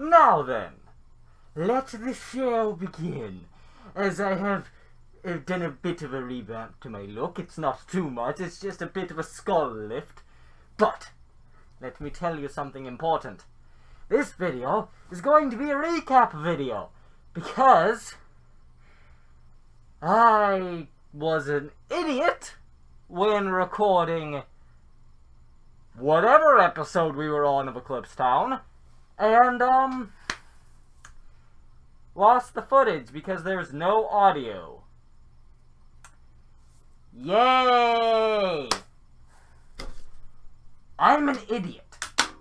Now then, let the show begin, as I have done a bit of a revamp to my look. It's not too much, it's just a bit of a skull lift. But, let me tell you something important. This video is going to be a recap video, because I was an idiot when recording whatever episode we were on of Eclipse Town, and lost the footage because there's no audio. Yay! I'm an idiot.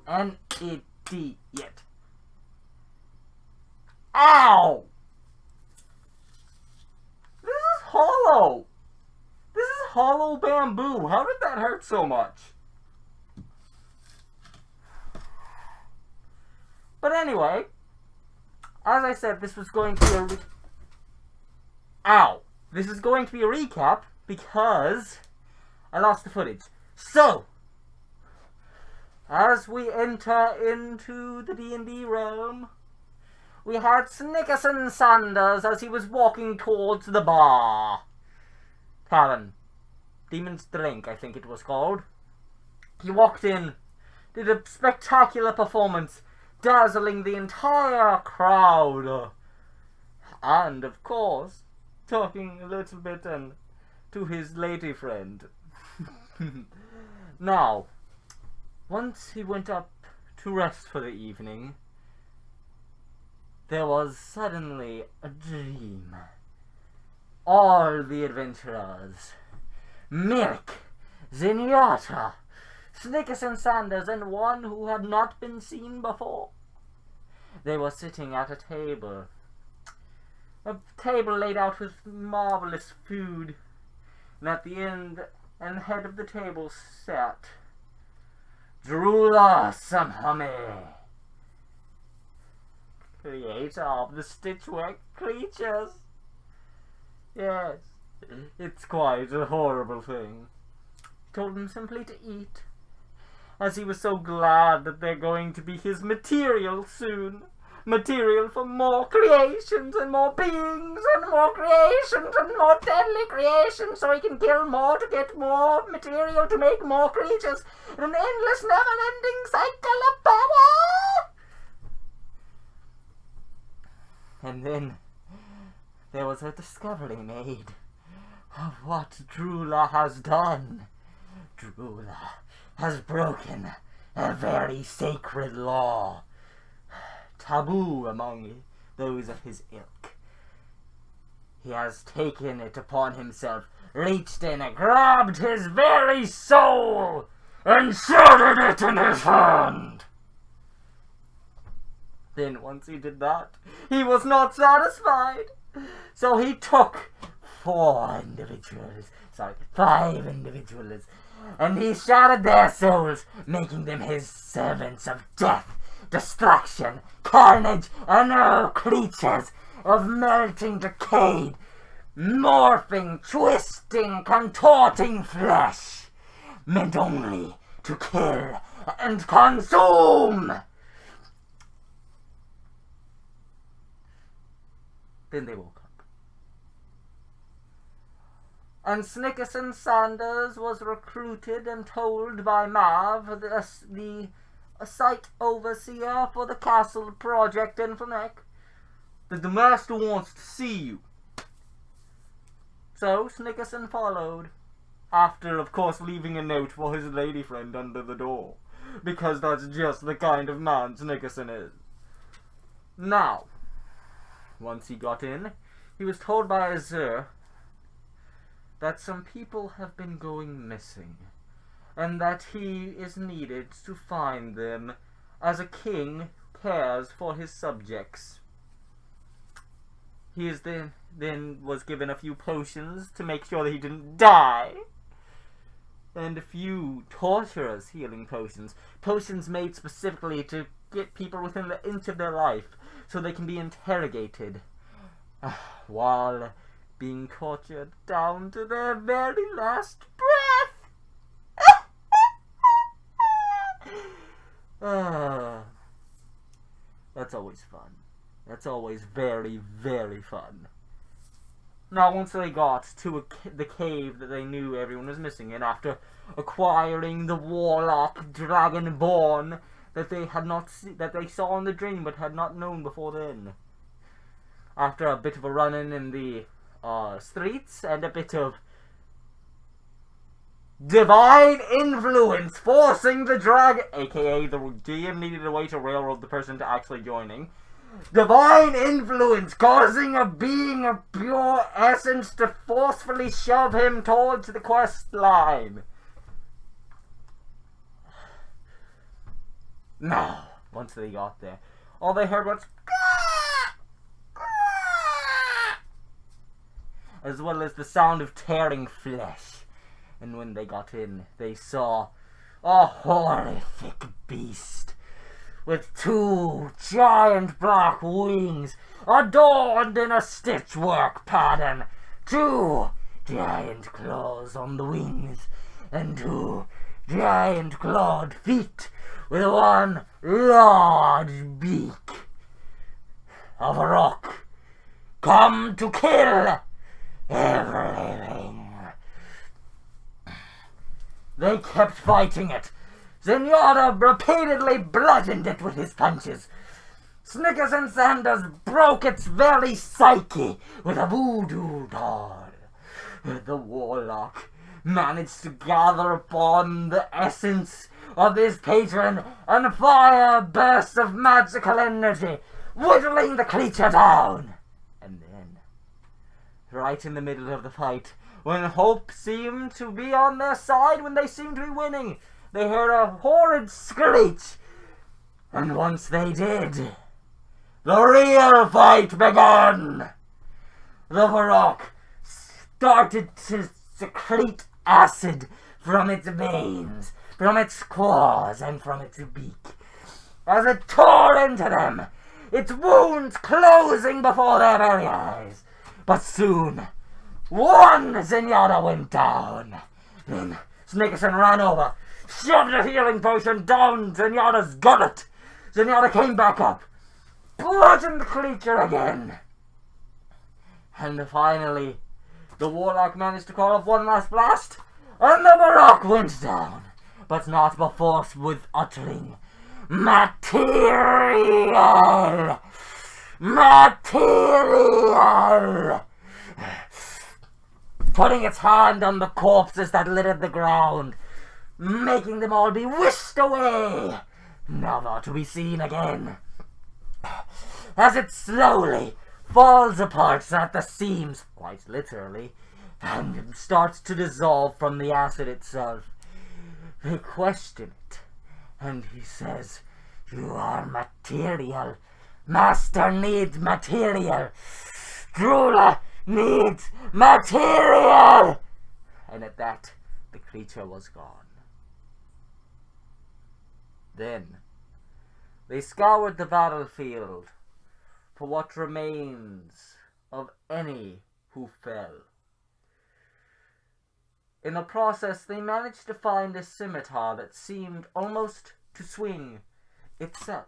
An idiot. Ow! This is hollow. This is hollow bamboo. How did that hurt so much? But anyway, as I said, this was going to be a This is going to be a recap because I lost the footage. So, as we enter into the D&D realm, we had Snickerson Sanders as he was walking towards the bar. Tavern. Demon's Drink, I think it was called. He walked in, did a spectacular performance, dazzling the entire crowd. And, of course, talking a little bit to his lady friend. Now, once he went up to rest for the evening, there was suddenly a dream. All the adventurers, Mirk, Zenyatta, Snickerson Sanders, and one who had not been seen before. They were sitting at a table. A table laid out with marvelous food. And at the end and head of the table sat Drula Samhame, creator of the Stitchwork creatures. Yes, it's quite a horrible thing. He told them simply to eat, as he was so glad that they're going to be his material soon. Material for more creations and more beings and more creations and more deadly creations, so he can kill more to get more material to make more creatures in an endless, never-ending cycle of power. And then there was a discovery made of what Drula has done. Drula has broken a very sacred law, taboo among those of his ilk. He has taken it upon himself, reached in and grabbed his very soul, and shattered it in his hand. Then once he did that, he was not satisfied, so he took 5 individuals, and he shattered their souls, making them his servants of death, destruction, carnage, and all creatures of melting, decayed, morphing, twisting, contorting flesh, meant only to kill and consume. Then they woke up. And Snickerson Sanders was recruited and told by Mav, the site overseer for the castle project in Fnac, that the master wants to see you. So Snickerson followed, after of course leaving a note for his lady friend under the door, because that's just the kind of man Snickerson is. Now, once he got in, he was told by Azur that some people have been going missing, and that he is needed to find them, as a king cares for his subjects. He is then was given a few potions to make sure that he didn't die, and a few torturous healing potions. Potions made specifically to get people within the inch of their life, so they can be interrogated, while being tortured down to their very last breath. That's always fun. That's always very, very fun. Now, once they got to the cave that they knew everyone was missing in, after acquiring the warlock dragonborn that they had not that they saw in the dream but had not known before then, after a bit of a run-in in the streets and a bit of divine influence forcing the dragon, aka the DM needed a way to railroad the person to actually joining. Divine influence causing a being of pure essence to forcefully shove him towards the quest line. Now, once they got there, all they heard was as well as the sound of tearing flesh. And when they got in, they saw a horrific beast with 2 giant black wings adorned in a stitchwork pattern, 2 giant claws on the wings, and 2 giant clawed feet with 1 large beak of rock, come to kill everything. They kept fighting it. Zenyatta repeatedly bludgeoned it with his punches. Snickers and Sanders broke its very psyche with a voodoo doll. The warlock managed to gather upon the essence of his patron and fire bursts of magical energy, whittling the creature down. And then, right in the middle of the fight, when hope seemed to be on their side, when they seemed to be winning, they heard a horrid screech. And once they did, the real fight began. The Varrock started to secrete acid from its veins, from its claws, and from its beak, as it tore into them, its wounds closing before their very eyes. But soon, one Zenyatta went down. Then Snickerson ran over, shoved a healing potion down Zenyatta's gullet. Zenyatta came back up, bludgeoned the creature again. And finally, the warlock managed to call off one last blast, and the Varrock went down, but not before with uttering, "Material! Material!" putting its hand on the corpses that littered the ground, making them all be whisked away, never to be seen again. As it slowly falls apart at the seams, quite literally, and starts to dissolve from the acid itself, they question it, and he says, "You are material. Master needs material. Drula needs material!" And at that, the creature was gone. Then, they scoured the battlefield for what remains of any who fell. In the process, they managed to find a scimitar that seemed almost to swing itself.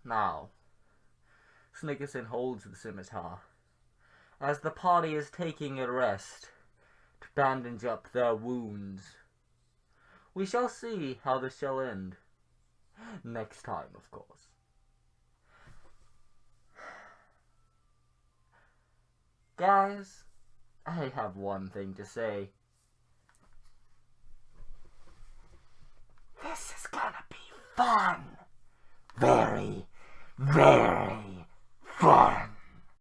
Now, Snickerson holds the scimitar as the party is taking a rest to bandage up their wounds. We shall see how this shall end. Next time, of course. Guys, I have one thing to say. This is gonna be fun. Very, very